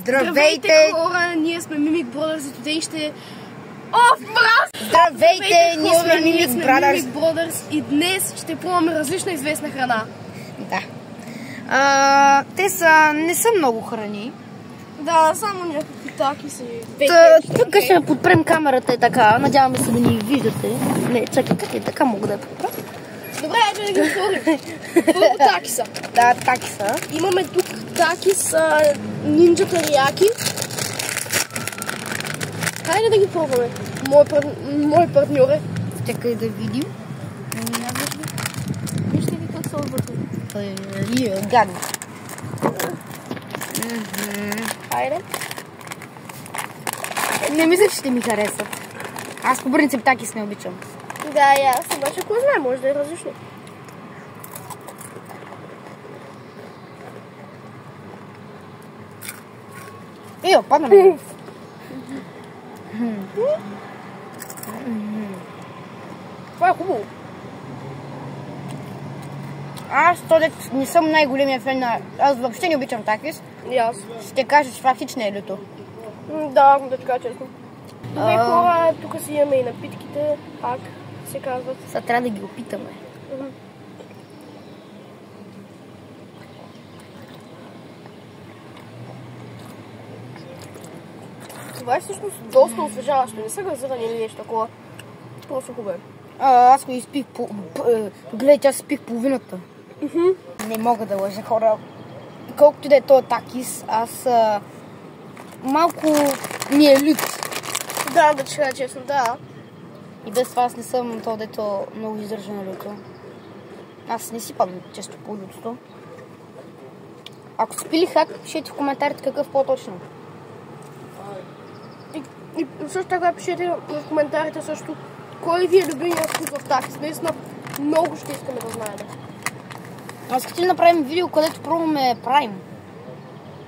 Здравейте хора, ние сме Mimic Brothers и today ще... Здравейте, ние сме Mimic Brothers и днес ще пробваме различна известна храна. Да. Те не са много храни. Да, само някакви таки си. Тук ще подпрем камерата е така, надяваме се да ни виждате. Не, чакай, как е така мога да я подпра? Добре, айде да ги отворим. Първо такиса. Да, такиса. Имаме тук такис нинджа терияки. Хайде да ги пробваме. Мой партньор е. Чакай да видим. Вижте ли как са отвъртени. Гадно. Хайде. Не мисля, че ще ми харесат. Аз по принцип такис не обичам. Да, и аз, обаче кой знае, може да е различно. Падна ми. Това е хубаво. Аз не съм най-големия фен на... Аз въобще не обичам такис. И аз. Ще кажа, че това хич не е люто. Да, да ти кажа честно. Добре, хора, тук си имаме и напитките, пак се казват. Сега трябва да ги опитаме. Това е всъщност доста освежаващо. Не са газирани или нещо такова. Просто хубаво. Аз го изпих гледайте, аз изпих половината. Не мога да лъжа, хора. Колкото да е този такис, аз малко ми е лют. Да, да ти кажа честно, да. И без това аз не съм то, дето много издържа на люто. Аз не си падам често по лютото. Ако сте пили хак, пишете в коментарите какъв по-точно. И също така пишете в коментарите също кой ви е любимият вкус в такис. Наистина много ще искаме да знаете. Аз искате ли направим видео, където пробваме Prime?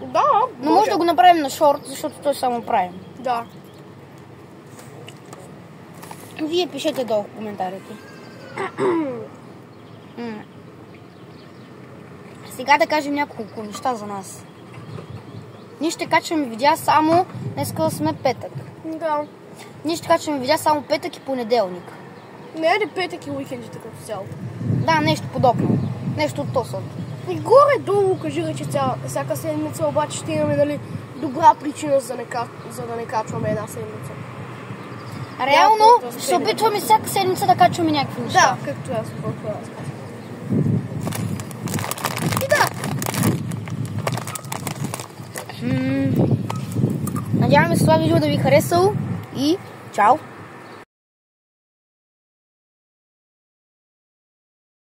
Да, но може да го направим на шорт, защото той само Prime. Да. Вие пишете долу в коментарите. Сега да кажем няколко неща за нас. Ние ще качваме видеа само днеска сме петък. Да. Ние ще качваме видеа само петък и понеделник. Не е ли петък и уикендите като цяло? Да, нещо подобно. Нещо от този сорт. И горе-долу кажи, че всяка седмица обаче ще имаме, нали, добра причина за да не качваме една седмица. Реално ще опитваме всяка седмица да качваме някакви неща. Да, както аз в разказ. И да. Надяваме се това видео да ви е харесало и чао!